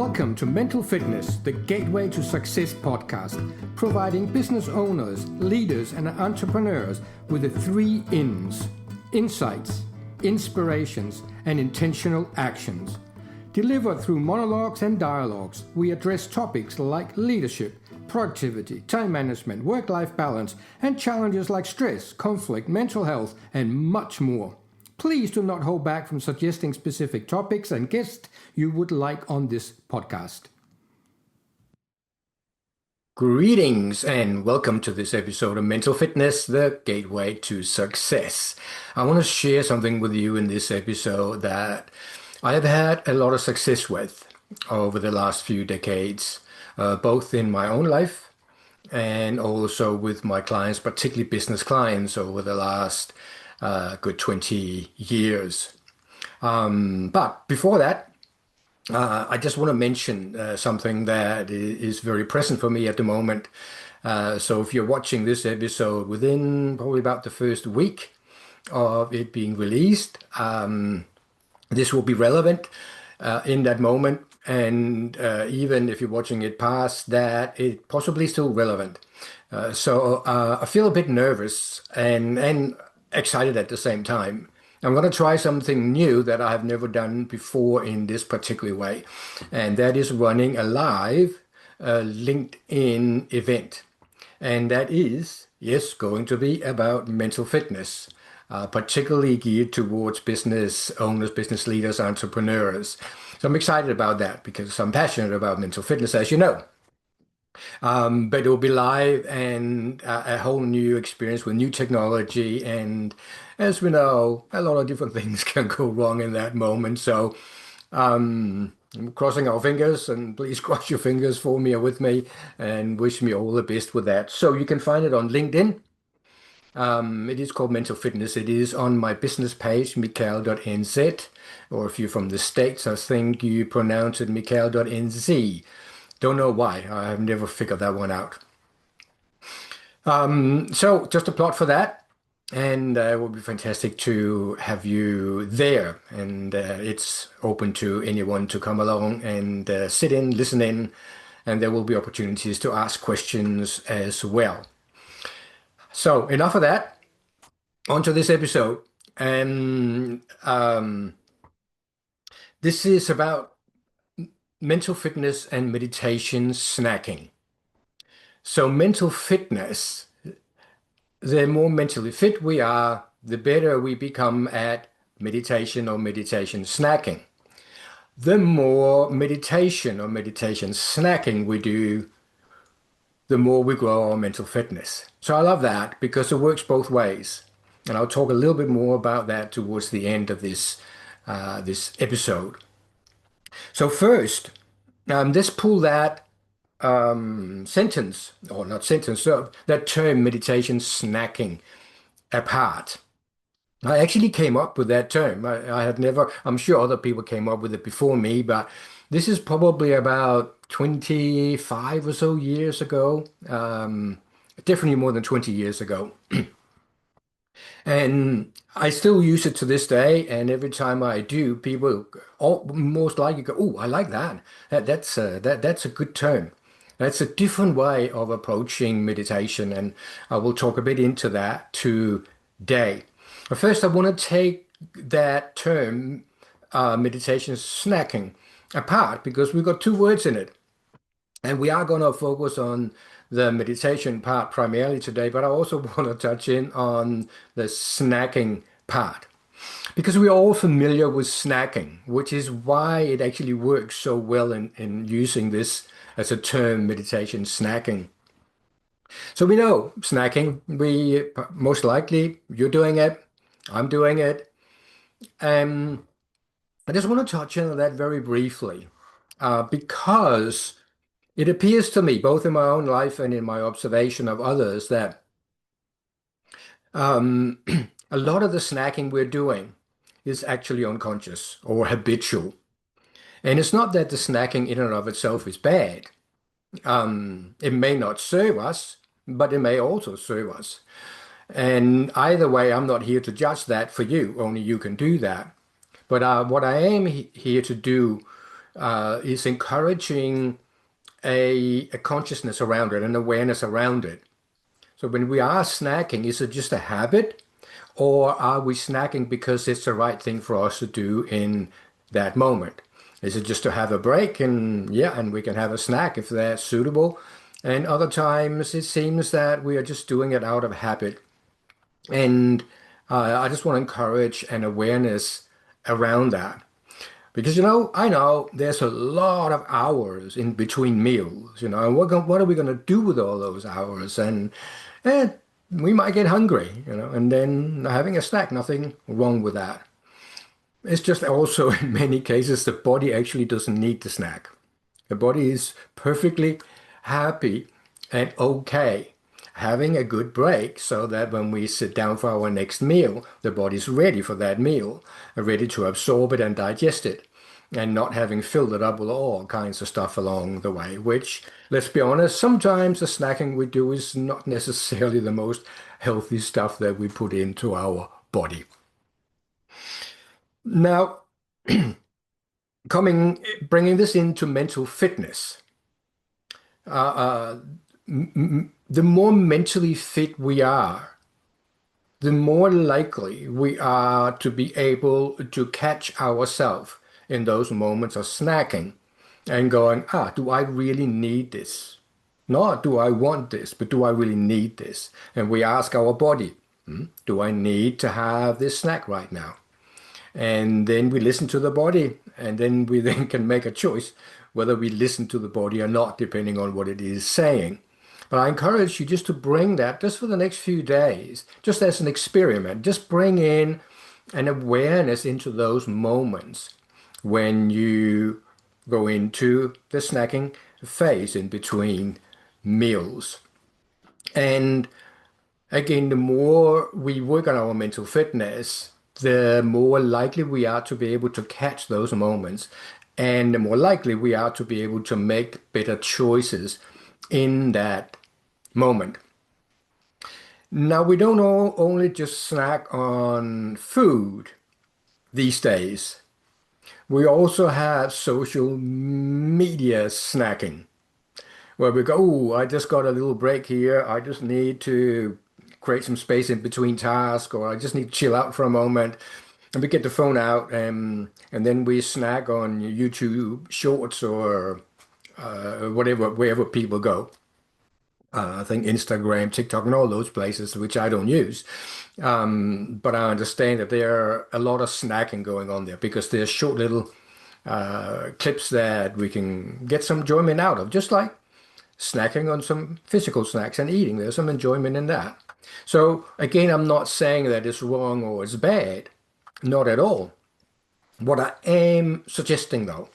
Welcome to Mental Fitness, the Gateway to Success podcast, providing business owners, leaders, and entrepreneurs with the 3 INs: insights, inspirations, and intentional actions. Delivered through monologues and dialogues, we address topics like leadership, productivity, time management, work-life balance, and challenges like stress, conflict, mental health, and much more. Please do not hold back from suggesting specific topics and guests you would like on this podcast. Greetings and welcome to this episode of Mental Fitness, the Gateway to Success. I want to share something with you in this episode that I have had a lot of success with over the last few decades, both in my own life and also with my clients, particularly business clients over the last good 20 years. But before that, I just want to mention something that is very present for me at the moment. So if you're watching this episode within probably about the first week of it being released, this will be relevant in that moment. And even if you're watching it past that, it possibly still relevant. So I feel a bit nervous and excited at the same time. I'm going to try something new that I have never done before in this particular way, and that is running a live LinkedIn event. And that is, yes, going to be about mental fitness, particularly geared towards business owners, business leaders, entrepreneurs. So I'm excited about that because I'm passionate about mental fitness, as you know. But it will be live and a whole new experience with new technology. And as we know, a lot of different things can go wrong in that moment. So I'm crossing our fingers, and please cross your fingers for me or with me and wish me all the best with that. So you can find it on LinkedIn. It is called Mental Fitness. It is on my business page, mikael.nz, or if you're from the States, I think you pronounce it mikael.nz. Don't know why. I have never figured that one out. So just a plot for that, and it would be fantastic to have you there. And it's open to anyone to come along and sit in, listen in, and there will be opportunities to ask questions as well. So enough of that. On to this episode. And this is about mental fitness and meditation snacking. So mental fitness, the more mentally fit we are, the better we become at meditation or meditation snacking. The more meditation or meditation snacking we do, the more we grow our mental fitness. So I love that because it works both ways. And I'll talk a little bit more about that towards the end of this episode. So first, let's pull that sentence, or not sentence, so that term meditation snacking apart. I actually came up with that term. I had never, I'm sure other people came up with it before me, but this is probably about 25 or so years ago, definitely more than 20 years ago. And I still use it to this day, and every time I do, people most likely go, "Oh, I like that. That's a good term. That's a different way of approaching meditation," and I will talk a bit into that today. But first, I want to take that term, meditation snacking, apart because we've got 2 words in it, and we are going to focus on the meditation part primarily today, but I also want to touch in on the snacking part because we're all familiar with snacking, which is why it actually works so well in using this as a term, meditation snacking. So we know snacking, we most likely, you're doing it, I'm doing it. And I just want to touch on that very briefly because it appears to me, both in my own life and in my observation of others, that a lot of the snacking we're doing is actually unconscious or habitual. And it's not that the snacking in and of itself is bad. It may not serve us, but it may also serve us. And either way, I'm not here to judge that for you. Only you can do that. But what I am here to do is encouraging a consciousness around it, an awareness around it. So when we are snacking, is it just a habit, or are we snacking because it's the right thing for us to do in that moment? Is it just to have a break and yeah, and we can have a snack if that's suitable? And other times it seems that we are just doing it out of habit. And I just want to encourage an awareness around that. Because, I know there's a lot of hours in between meals, and what are we going to do with all those hours? And eh, we might get hungry, and then having a snack, nothing wrong with that. It's just also in many cases, the body actually doesn't need the snack. The body is perfectly happy and okay having a good break so that when we sit down for our next meal, the body's ready for that meal, ready to absorb it and digest it, and not having filled it up with all kinds of stuff along the way, which, let's be honest, sometimes the snacking we do is not necessarily the most healthy stuff that we put into our body. Now, bringing this into mental fitness, uh, uh, the more mentally fit we are, the more likely we are to be able to catch ourselves in those moments of snacking and going, do I really need this? Not do I want this, but do I really need this? And we ask our body, do I need to have this snack right now? And then we listen to the body, and then we then can make a choice whether we listen to the body or not, depending on what it is saying. But I encourage you just to bring that just for the next few days, just as an experiment. Just bring in an awareness into those moments when you go into the snacking phase in between meals. And again, the more we work on our mental fitness, the more likely we are to be able to catch those moments, and the more likely we are to be able to make better choices in that moment. Now, we don't only just snack on food these days. We also have social media snacking, where we go, oh, I just got a little break here. I just need to create some space in between tasks, or I just need to chill out for a moment. And we get the phone out, and then we snack on YouTube Shorts or whatever, wherever people go. I think Instagram, TikTok, and all those places, which I don't use. But I understand that there are a lot of snacking going on there because there's short little clips that we can get some enjoyment out of, just like snacking on some physical snacks and eating. There's some enjoyment in that. So again, I'm not saying that it's wrong or it's bad, not at all. What I am suggesting though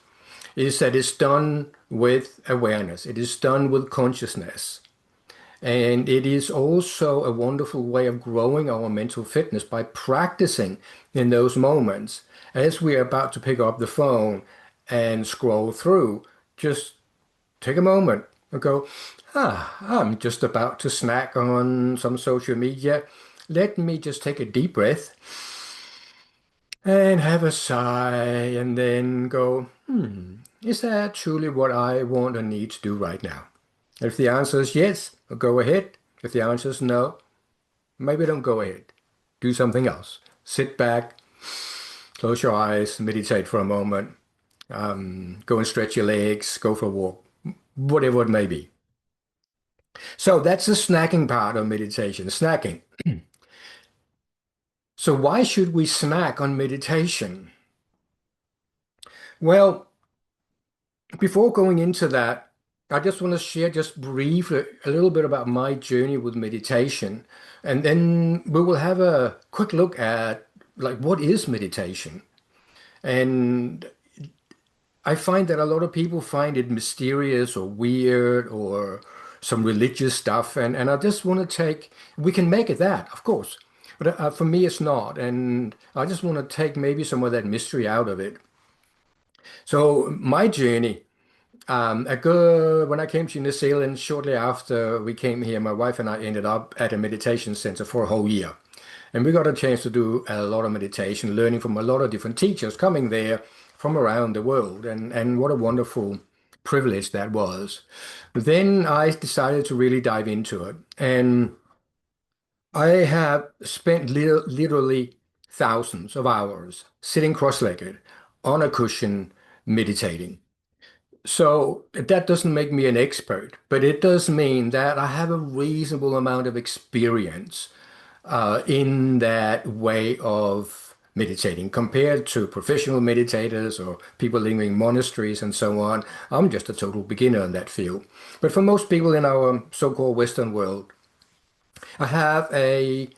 is that it's done with awareness. It is done with consciousness. And it is also a wonderful way of growing our mental fitness by practicing in those moments. As we're about to pick up the phone and scroll through, just take a moment and go, I'm just about to snack on some social media. Let me just take a deep breath and have a sigh and then go, is that truly what I want or need to do right now? If the answer is yes, go ahead. If the answer is no, maybe don't go ahead. Do something else. Sit back, close your eyes, meditate for a moment, go and stretch your legs, go for a walk, whatever it may be. So that's the snacking part of meditation, snacking. So why should we snack on meditation? Well, before going into that, I just want to share just briefly a little bit about my journey with meditation, and then we will have a quick look at like what is meditation. And I find that a lot of people find it mysterious or weird or some religious stuff, and I just want to we can make it that, of course, but for me it's not, and I just want to take maybe some of that mystery out of it. So my journey. When I came to New Zealand, shortly after we came here, my wife and I ended up at a meditation center for a whole year. And we got a chance to do a lot of meditation, learning from a lot of different teachers coming there from around the world, and what a wonderful privilege that was. But then I decided to really dive into it, and I have spent literally thousands of hours sitting cross-legged on a cushion meditating. So that doesn't make me an expert, but it does mean that I have a reasonable amount of experience in that way of meditating compared to professional meditators or people living in monasteries and so on. I'm just a total beginner in that field. But for most people in our so-called Western world, I have a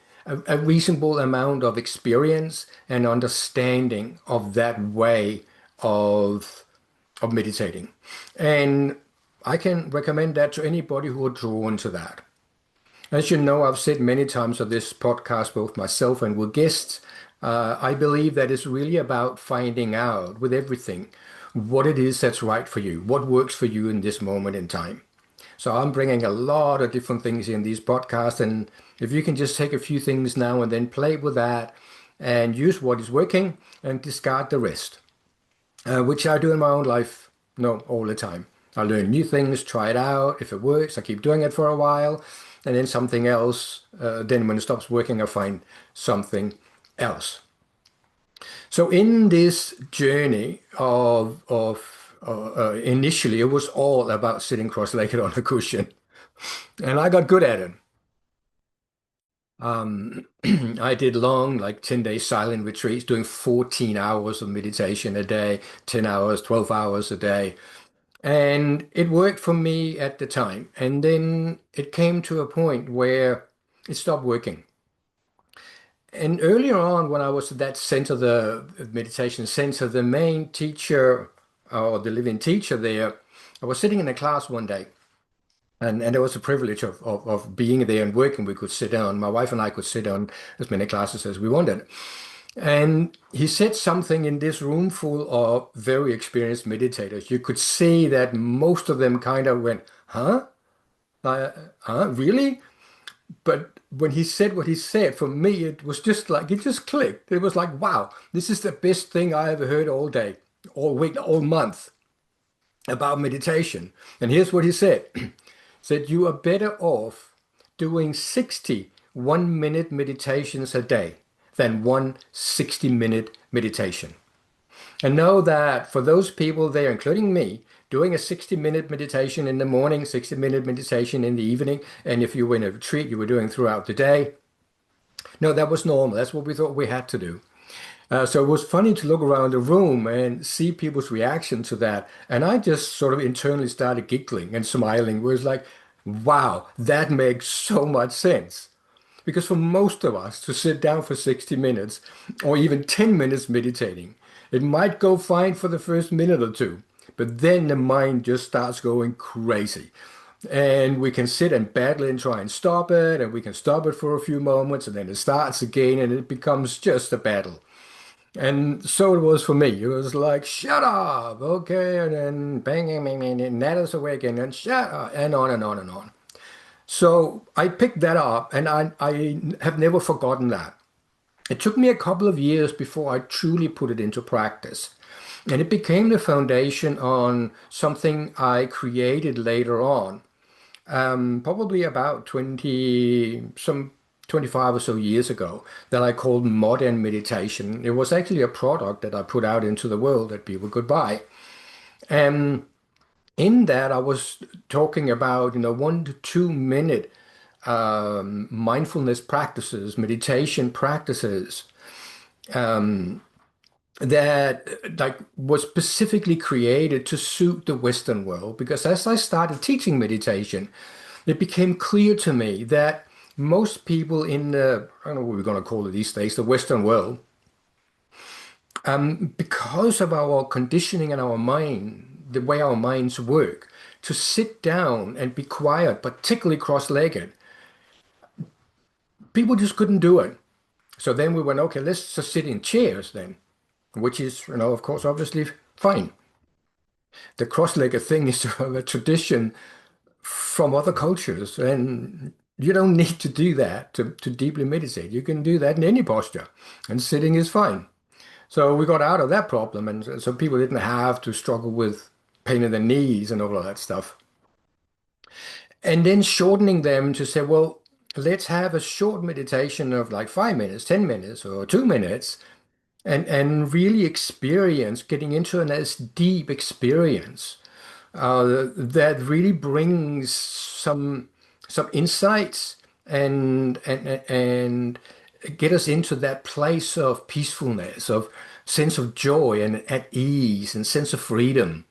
reasonable amount of experience and understanding of that way of meditating. And I can recommend that to anybody who are drawn to that. As you know, I've said many times on this podcast, both myself and with guests, I believe that it's really about finding out with everything what it is that's right for you, what works for you in this moment in time. So I'm bringing a lot of different things in these podcasts, and if you can just take a few things now and then play with that and use what is working and discard the rest, which I do in my own life, no, all the time. I learn new things, try it out. If it works, I keep doing it for a while, and then something else. Then when it stops working, I find something else. So in this journey of initially, it was all about sitting cross-legged on a cushion, and I got good at it. I did long, like 10-day silent retreats, doing 14 hours of meditation a day, 10 hours, 12 hours a day. And it worked for me at the time. And then it came to a point where it stopped working. And earlier on, when I was at that center, the meditation center, the main teacher or the living teacher there, I was sitting in a class one day. And it was a privilege of being there and working. We could sit down. My wife and I could sit on as many classes as we wanted. And he said something in this room full of very experienced meditators. You could see that most of them kind of went, huh? Really? But when he said what he said, for me, it was just like, it just clicked. It was like, wow, this is the best thing I ever heard all day, all week, all month about meditation. And here's what he said. Said you are better off doing 60 one-minute meditations a day than one 60-minute meditation. And know that for those people there, including me, doing a 60-minute meditation in the morning, 60-minute meditation in the evening, and if you were in a retreat, you were doing throughout the day. No, that was normal. That's what we thought we had to do. So it was funny to look around the room and see people's reaction to that. And I just sort of internally started giggling and smiling. It was like, wow, that makes so much sense. Because for most of us to sit down for 60 minutes or even 10 minutes meditating, it might go fine for the first minute or two, but then the mind just starts going crazy. And we can sit and battle and try and stop it, and we can stop it for a few moments, and then it starts again, and it becomes just a battle. And so it was for me. It was like, shut up, okay, and then bang, bang, bang, bang, and that is awake, and then shut up, and on and on and on. So I picked that up, and I have never forgotten that. It took me a couple of years before I truly put it into practice. And it became the foundation on something I created later on, probably about 25 or so years ago, that I called modern meditation. It was actually a product that I put out into the world that people could buy. And in that, I was talking about, 1 to 2 minute mindfulness practices, meditation practices that like was specifically created to suit the Western world. Because as I started teaching meditation, it became clear to me that most people in the, I don't know what we're going to call it these days, the Western world, because of our conditioning and our mind, the way our minds work, to sit down and be quiet, particularly cross-legged, people just couldn't do it. So then we went, okay, let's just sit in chairs then, which is, of course, obviously fine. The cross-legged thing is a tradition from other cultures, and you don't need to do that to deeply meditate. You can do that in any posture, and sitting is fine. So we got out of that problem, and so people didn't have to struggle with pain in the knees and all of that stuff. And then shortening them to say, well, let's have a short meditation of like 5 minutes, 10 minutes, or 2 minutes, and really experience getting into a nice deep experience that really brings some insights and get us into that place of peacefulness, of sense of joy and at ease and sense of freedom.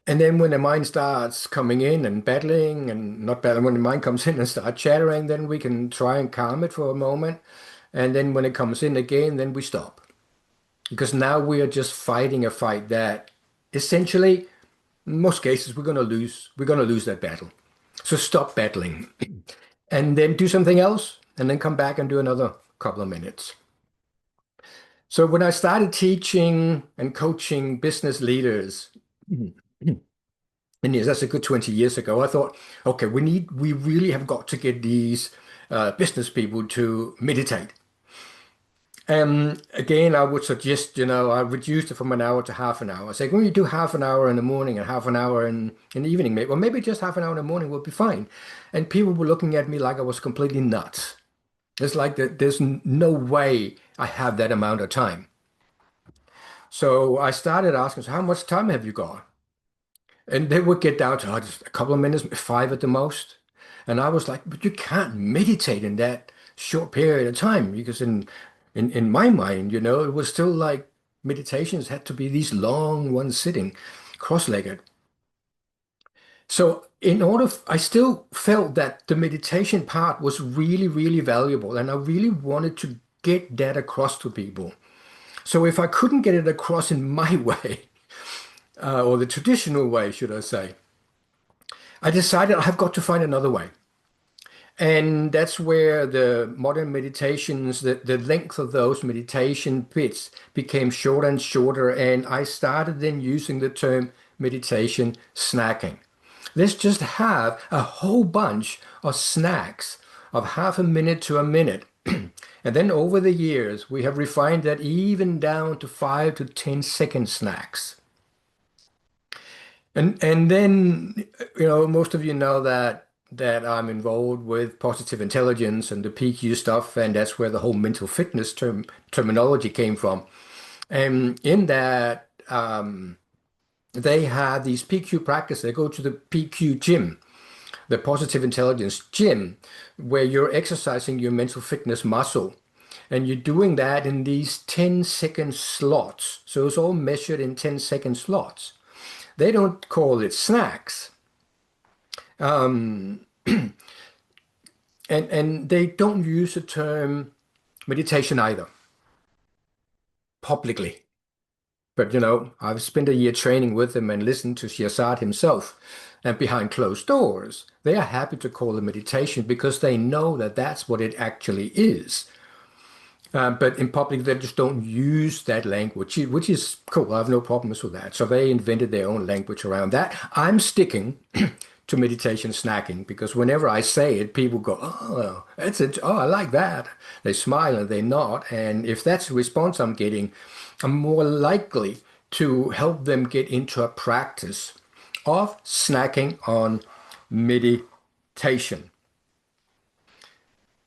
And then when the mind starts coming in and battling and not battling, when the mind comes in and start chattering, then we can try and calm it for a moment. And then when it comes in again, then we stop. Because now we are just fighting a fight that essentially, in most cases, we're going to lose. We're going to lose that battle. So stop battling and then do something else and then come back and do another couple of minutes. So when I started teaching and coaching business leaders, and yes, that's a good 20 years ago. I thought, okay, we really have got to get these business people to meditate. Again, I would suggest, I reduced it from an hour to half an hour. I say, when you do half an hour in the morning and half an hour in the evening, maybe, well, maybe just half an hour in the morning will be fine. And people were looking at me like I was completely nuts. It's like that there's no way I have that amount of time. So I started asking, so how much time have you got? And they would get down to just a couple of minutes, 5 at the most. And I was like, but you can't meditate in that short period of time because in my mind, it was still like meditations had to be these long ones sitting cross-legged. So I still felt that the meditation part was really, really valuable, and I really wanted to get that across to people. So if I couldn't get it across in my way, or the traditional way, should I say, I decided I've got to find another way. And that's where the modern meditations, the length of those meditation bits became shorter and shorter. And I started then using the term meditation snacking. Let's just have a whole bunch of snacks of half a minute to a minute. And then over the years, we have refined that even down to 5 to 10 second snacks. And then, most of you know that I'm involved with positive intelligence and the PQ stuff, and that's where the whole mental fitness terminology came from. And in that, they have these PQ practices. They go to the PQ gym, the positive intelligence gym, where you're exercising your mental fitness muscle. And you're doing that in these 10-second slots. So it's all measured in 10-second slots. They don't call it snacks. Um, and they don't use the term meditation either publicly. But I've spent a year training with them and listened to Shirzad himself. And behind closed doors, they are happy to call it meditation because they know that that's what it actually is. But in public, they just don't use that language, which is cool. I have no problems with that. So they invented their own language around that. I'm sticking to meditation snacking because whenever I say it, people go, "Oh, that's it. Oh, I like that." They smile and they nod. And if that's the response I'm getting, I'm more likely to help them get into a practice of snacking on meditation.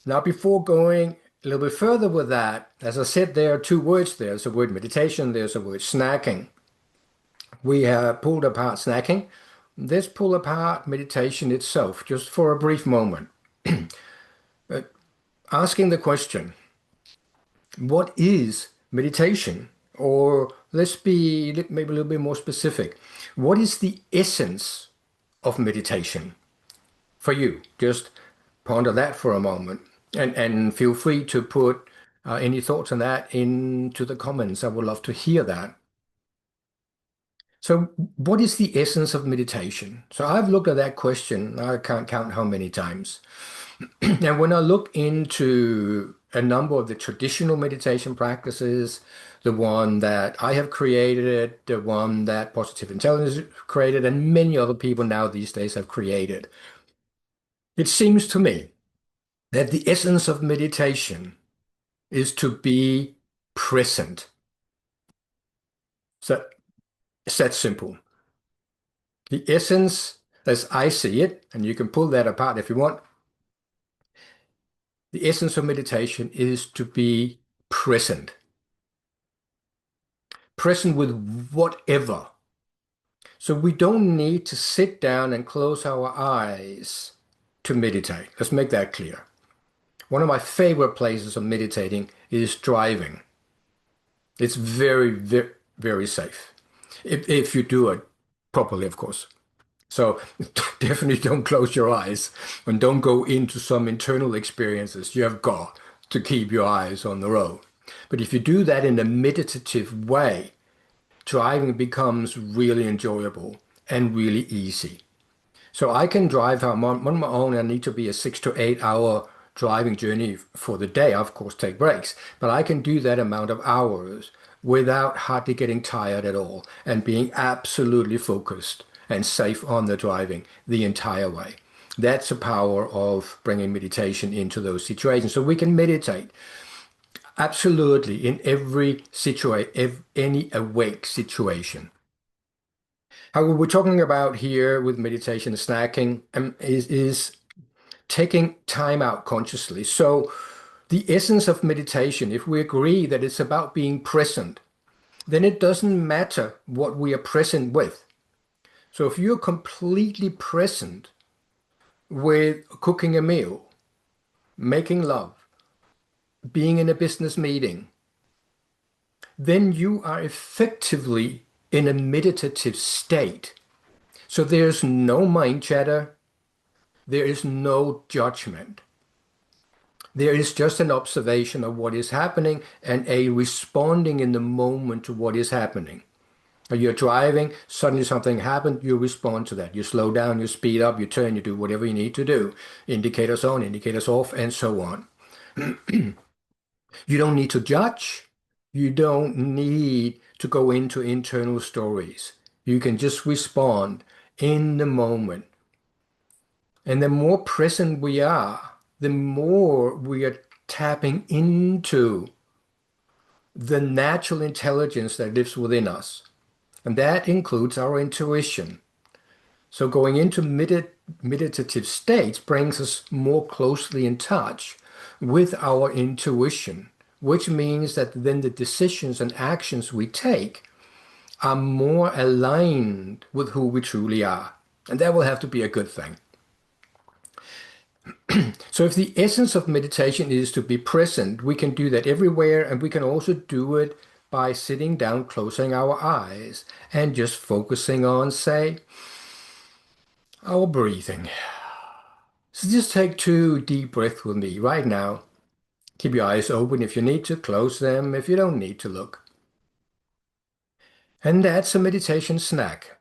Now, before going a little bit further with that, as I said, there are two words there. There's a word meditation, there's a word snacking. We have pulled apart snacking. Let's pull apart meditation itself, just for a brief moment. Asking the question, what is meditation? Or let's be maybe a little bit more specific. What is the essence of meditation for you? Just ponder that for a moment and feel free to put any thoughts on that into the comments. I would love to hear that. So, what is the essence of meditation? So, I've looked at that question. I can't count how many times. And when I look into a number of the traditional meditation practices, the one that I have created, the one that Positive Intelligence created, and many other people now these days have created, it seems to me that the essence of meditation is to be present. So it's that simple. The essence, as I see it, and you can pull that apart if you want, the essence of meditation is to be present. Present with whatever. So we don't need to sit down and close our eyes to meditate. Let's make that clear. One of my favorite places of meditating is driving. It's very, very, very safe. If you do it properly, of course. So definitely don't close your eyes and don't go into some internal experiences. You have got to keep your eyes on the road. But if you do that in a meditative way, driving becomes really enjoyable and really easy. So I can drive on my own. I need to be a 6 to 8 hour driving journey for the day. I, of course, take breaks, but I can do that amount of hours without hardly getting tired at all and being absolutely focused and safe on the driving the entire way. That's the power of bringing meditation into those situations. So we can meditate absolutely in every situation, any awake situation. However, we're talking about here with meditation, snacking, is taking time out consciously. So the essence of meditation, if we agree that it's about being present, then it doesn't matter what we are present with. So if you're completely present with cooking a meal, making love, being in a business meeting, then you are effectively in a meditative state. So there's no mind chatter, there is no judgment. There is just an observation of what is happening and a responding in the moment to what is happening. You're driving, suddenly something happened, you respond to that. You slow down, you speed up, you turn, you do whatever you need to do. Indicators on, indicators off, and so on. You don't need to judge. You don't need to go into internal stories. You can just respond in the moment. And the more present we are, the more we are tapping into the natural intelligence that lives within us. And that includes our intuition. So going into meditative states brings us more closely in touch with our intuition, which means that then the decisions and actions we take are more aligned with who we truly are. And that will have to be a good thing. So if the essence of meditation is to be present, we can do that everywhere, and we can also do it by sitting down, closing our eyes, and just focusing on, say, our breathing. So just take 2 deep breaths with me right now. Keep your eyes open if you need to, close them if you don't need to look. And that's a meditation snack.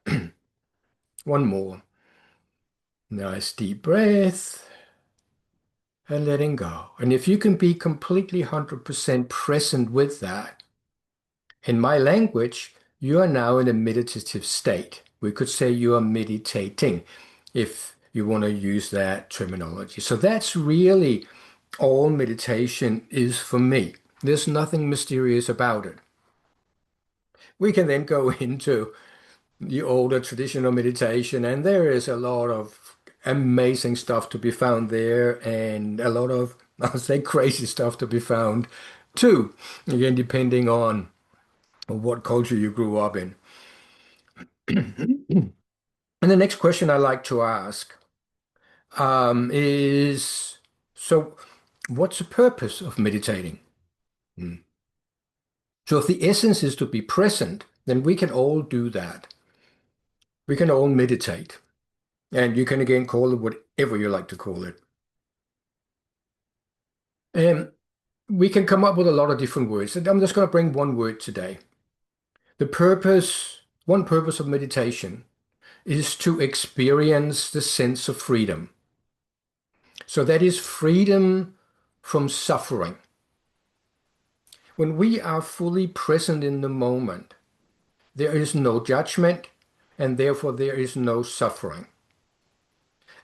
One more. Nice deep breath and letting go. And if you can be completely 100% present with that, in my language, you are now in a meditative state. We could say you are meditating if you want to use that terminology. So that's really all meditation is for me. There's nothing mysterious about it. We can then go into the older traditional meditation, and there is a lot of amazing stuff to be found there, and a lot of, I'll say, crazy stuff to be found too. Again, depending on what culture you grew up in. And the next question I like to ask is, so what's the purpose of meditating? Hmm. So if the essence is to be present, then we can all do that. We can all meditate. And you can again call it whatever you like to call it. And we can come up with a lot of different words. And I'm just going to bring one word today. One purpose of meditation is to experience the sense of freedom. So that is freedom from suffering. When we are fully present in the moment, there is no judgment, and therefore there is no suffering.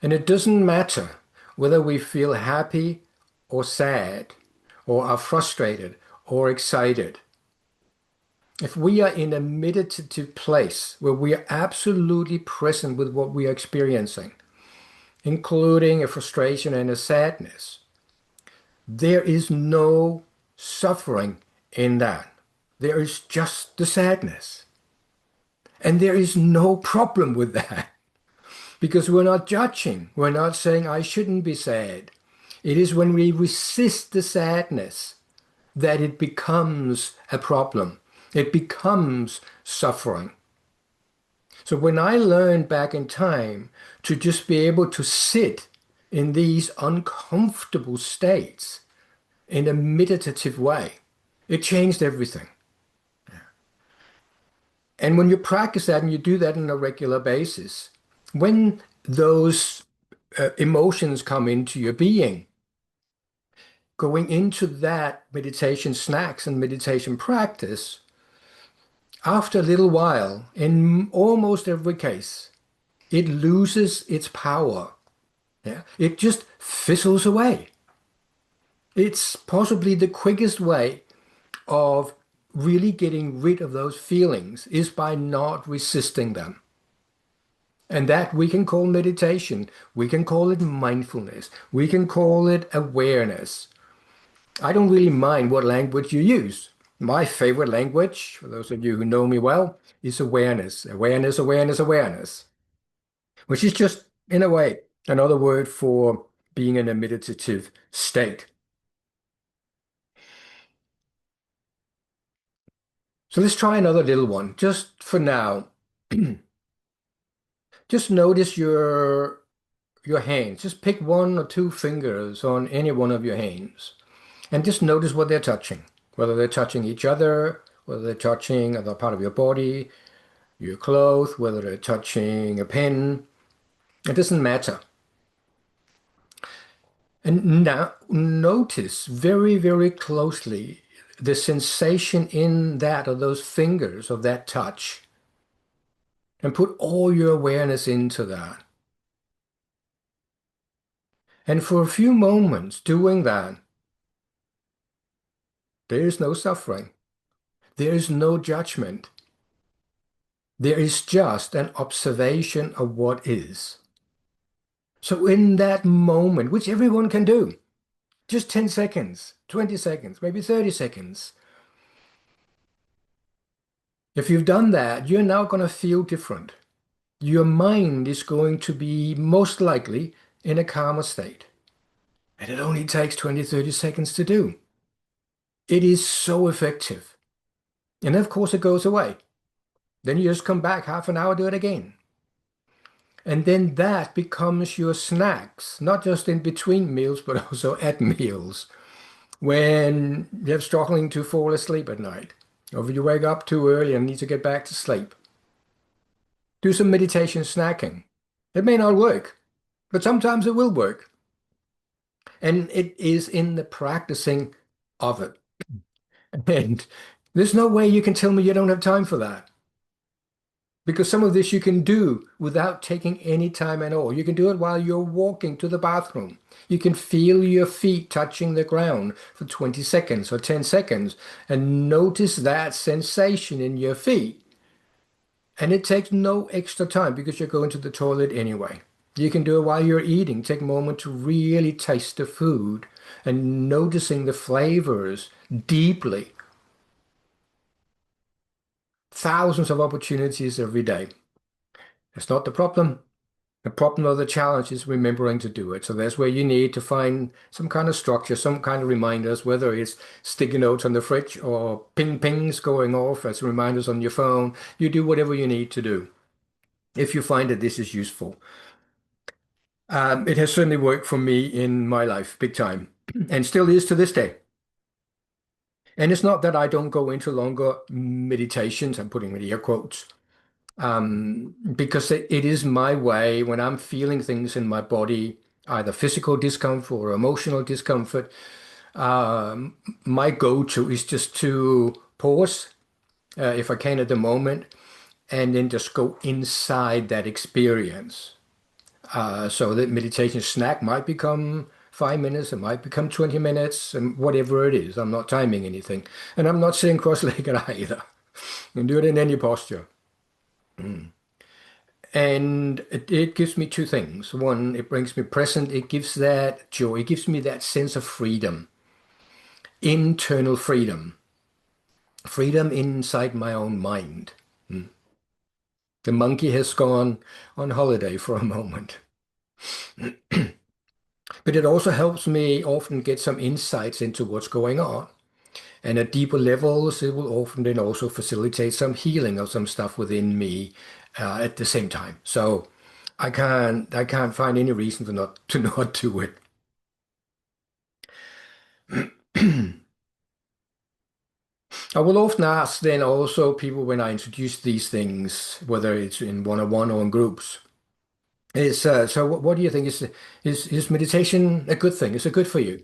And it doesn't matter whether we feel happy or sad, or are frustrated or excited. If we are in a meditative place where we are absolutely present with what we are experiencing, including a frustration and a sadness, there is no suffering in that. There is just the sadness. And there is no problem with that because we're not judging. We're not saying, I shouldn't be sad. It is when we resist the sadness that it becomes a problem. It becomes suffering. So when I learned back in time to just be able to sit in these uncomfortable states in a meditative way, it changed everything. And when you practice that and you do that on a regular basis, when those emotions come into your being, going into that meditation snacks and meditation practice, after a little while, in almost every case, it loses its power. Yeah? It just fizzles away. It's possibly the quickest way of really getting rid of those feelings is by not resisting them. And that we can call meditation. We can call it mindfulness. We can call it awareness. I don't really mind what language you use. My favorite language, for those of you who know me well, is awareness. Awareness, awareness, awareness, which is just, in a way, another word for being in a meditative state. So let's try another little one, just for now. Just notice your hands. Just pick one or two fingers on any one of your hands and just notice what they're touching, whether they're touching each other, whether they're touching other part of your body, your clothes, whether they're touching a pen. It doesn't matter. And now notice very, very closely the sensation in that of those fingers of that touch and put all your awareness into that. And for a few moments doing that, there is no suffering. There is no judgment. There is just an observation of what is. So in that moment, which everyone can do, just 10 seconds, 20 seconds, maybe 30 seconds. If you've done that, you're now going to feel different. Your mind is going to be most likely in a calmer state. And it only takes 20, 30 seconds to do. It is so effective. And of course, it goes away. Then you just come back half an hour, do it again. And then that becomes your snacks, not just in between meals, but also at meals. When you're struggling to fall asleep at night, or if you wake up too early and need to get back to sleep, do some meditation snacking. It may not work, but sometimes it will work. And it is in the practicing of it. And there's no way you can tell me you don't have time for that. Because some of this you can do without taking any time at all. You can do it while you're walking to the bathroom. You can feel your feet touching the ground for 20 seconds or 10 seconds and notice that sensation in your feet. And it takes no extra time because you're going to the toilet anyway. You can do it while you're eating. Take a moment to really taste the food and noticing the flavors deeply. Thousands of opportunities every day. That's not the problem. The problem or the challenge is remembering to do it. So that's where you need to find some kind of structure, some kind of reminders, whether it's sticky notes on the fridge or ping pings going off as reminders on your phone. You do whatever you need to do if you find that this is useful. It has certainly worked for me in my life, big time, and still is to this day. And it's not that I don't go into longer meditations, I'm putting in air quotes, because it is my way when I'm feeling things in my body, either physical discomfort or emotional discomfort. My go-to is just to pause, if I can at the moment, and then just go inside that experience. So that meditation snack might become 5 minutes, it might become 20 minutes, and whatever it is. I'm not timing anything. And I'm not sitting cross-legged either. You can do it in any posture. And it gives me two things. One, it brings me present. It gives that joy. It gives me that sense of freedom, internal freedom, freedom inside my own mind. The monkey has gone on holiday for a moment. But it also helps me often get some insights into what's going on. And at deeper levels, it will often then also facilitate some healing of some stuff within me at the same time. So I can't find any reason to not to not do it. I will often ask then also people when I introduce these things, whether it's in one-on-one or in groups, is so what do you think is meditation a good thing? Is it good for you?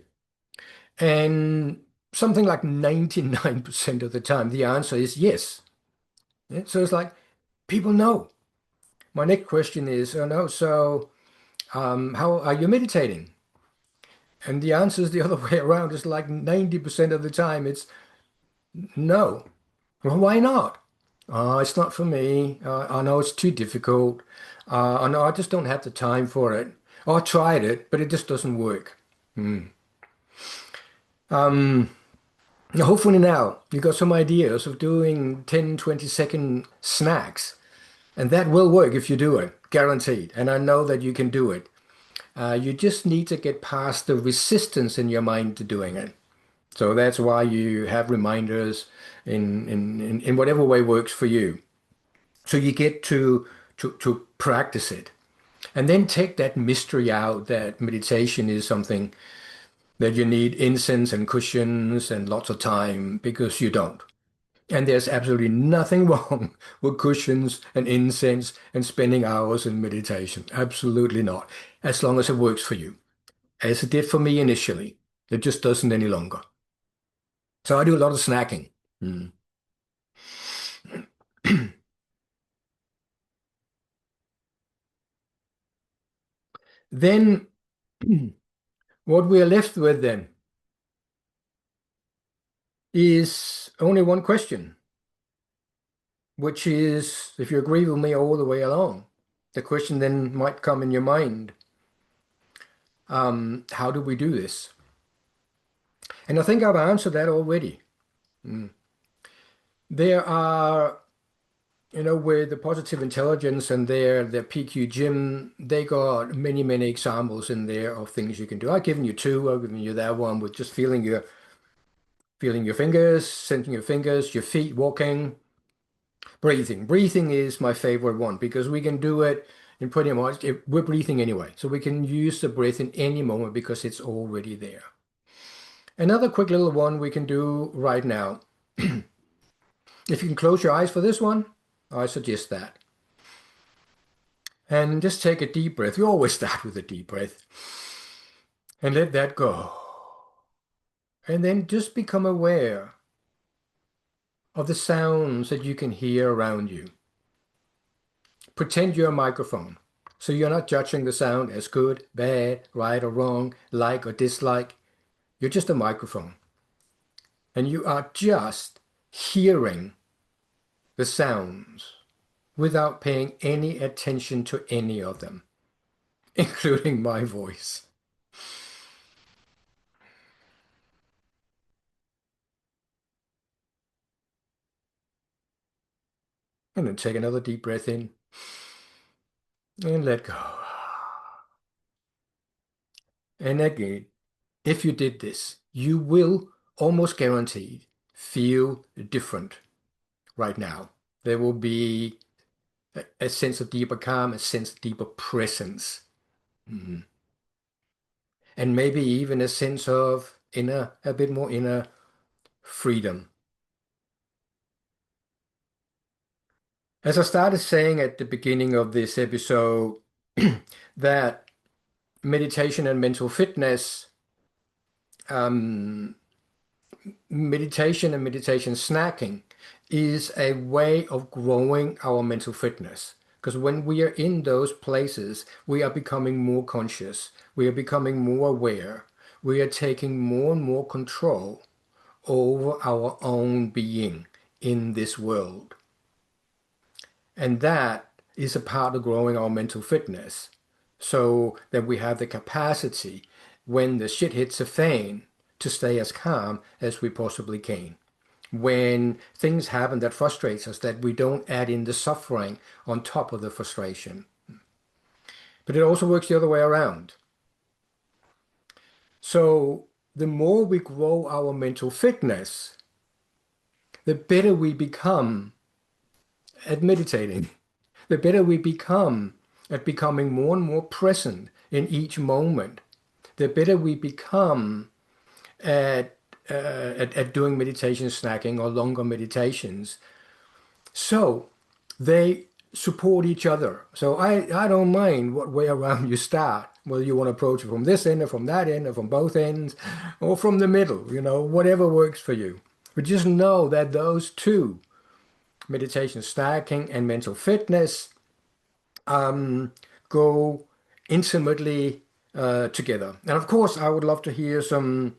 And something like 99% of the time, the answer is yes. Yeah, so it's like people know. My next question is, oh no, so how are you meditating? And the answer is the other way around. It's like 90% of the time, it's no. Well, why not? It's not for me. I know it's too difficult. I know I just don't have the time for it. Oh, I tried it, but it just doesn't work. Um, Now, hopefully now you got some ideas of doing 10, 20-second snacks, and that will work if you do it, guaranteed. And I know that you can do it. You just need to get past the resistance in your mind to doing it. So that's why you have reminders in whatever way works for you. So you get to practice it. And then take that mystery out that meditation is something that you need incense and cushions and lots of time because you don't. And there's absolutely nothing wrong with cushions and incense and spending hours in meditation. Absolutely not. As long as it works for you, as it did for me initially. It just doesn't any longer. So I do a lot of snacking. Mm. Then what we are left with then is only one question, which is if you agree with me all the way along, the question then might come in your mind, how do we do this? And I think I've answered that already. Mm. There are, with the positive intelligence and their PQ gym, they got many, many examples in there of things you can do. I've given you two. I've given you that one with just feeling your fingers, sensing your fingers, your feet walking, breathing. Breathing is my favorite one because we can do it in pretty much, we're breathing anyway. So we can use the breath in any moment because it's already there. Another quick little one we can do right now. If you can close your eyes for this one, I suggest that. And just take a deep breath. We always start with a deep breath and let that go. And then just become aware of the sounds that you can hear around you. Pretend you're a microphone. So you're not judging the sound as good, bad, right or wrong, like or dislike. You're just a microphone. And you are just hearing the sounds without paying any attention to any of them, including my voice. And then take another deep breath in and let go. And again, if you did this, you will almost guaranteed feel different right now. There will be a sense of deeper calm, a sense of deeper presence, Mhm. And maybe even a sense of a bit more inner freedom. As I started saying at the beginning of this episode, that meditation and mental fitness, um, meditation and meditation snacking is a way of growing our mental fitness. Because when we are in those places, we are becoming more conscious, we are becoming more aware, we are taking more and more control over our own being in this world. And that is a part of growing our mental fitness so that we have the capacity when the shit hits the fan to stay as calm as we possibly can. When things happen that frustrates us, that we don't add in the suffering on top of the frustration. But it also works the other way around. So the more we grow our mental fitness, the better we become at meditating, the better we become at becoming more and more present in each moment, the better we become at doing meditation snacking or longer meditations. So they support each other. So I don't mind what way around you start, whether you want to approach it from this end or from that end or from both ends or from the middle, whatever works for you. But just know that those two, meditation snacking and mental fitness, go intimately together. And of course, I would love to hear some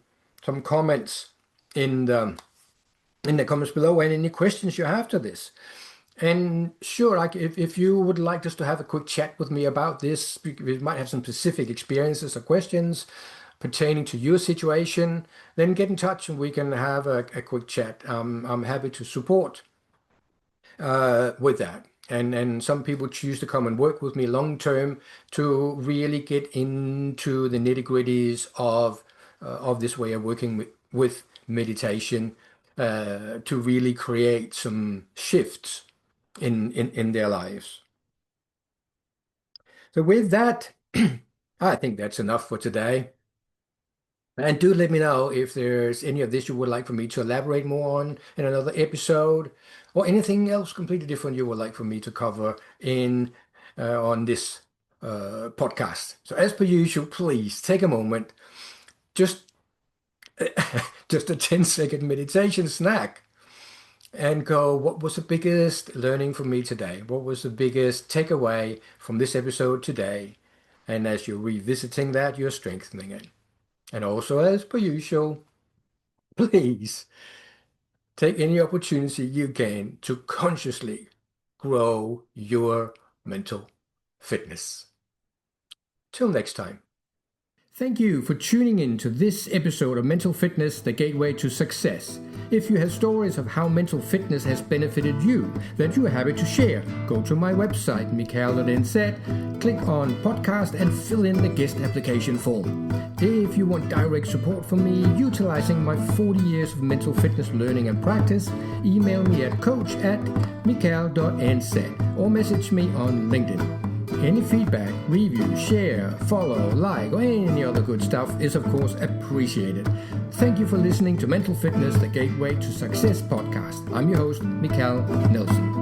comments in the comments below and any questions you have to this. And sure, like if you would like just to have a quick chat with me about this, we might have some specific experiences or questions pertaining to your situation, then get in touch and we can have a quick chat. I'm happy to support with that. And some people choose to come and work with me long term to really get into the nitty-gritties of this way of working with meditation to really create some shifts in their lives. So with that, I think that's enough for today. And do let me know if there's any of this you would like for me to elaborate more on in another episode, or anything else completely different you would like for me to cover in on this podcast. So as per usual, please take a moment, just just a 10-second meditation snack, and go, what was the biggest learning for me today? What was the biggest takeaway from this episode today? And as you're revisiting that, you're strengthening it. And also, as per usual, please take any opportunity you can to consciously grow your mental fitness. Till next time. Thank you for tuning in to this episode of Mental Fitness, the Gateway to Success. If you have stories of how mental fitness has benefited you that you are happy to share, go to my website, mikael.nz, click on podcast and fill in the guest application form. If you want direct support from me utilizing my 40 years of mental fitness learning and practice, email me at coach@mikael.nz or message me on LinkedIn. Any feedback, review, share, follow, like, or any other good stuff is of course appreciated. Thank you for listening to Mental Fitness, the Gateway to Success podcast. I'm your host, Mikael Nielsen.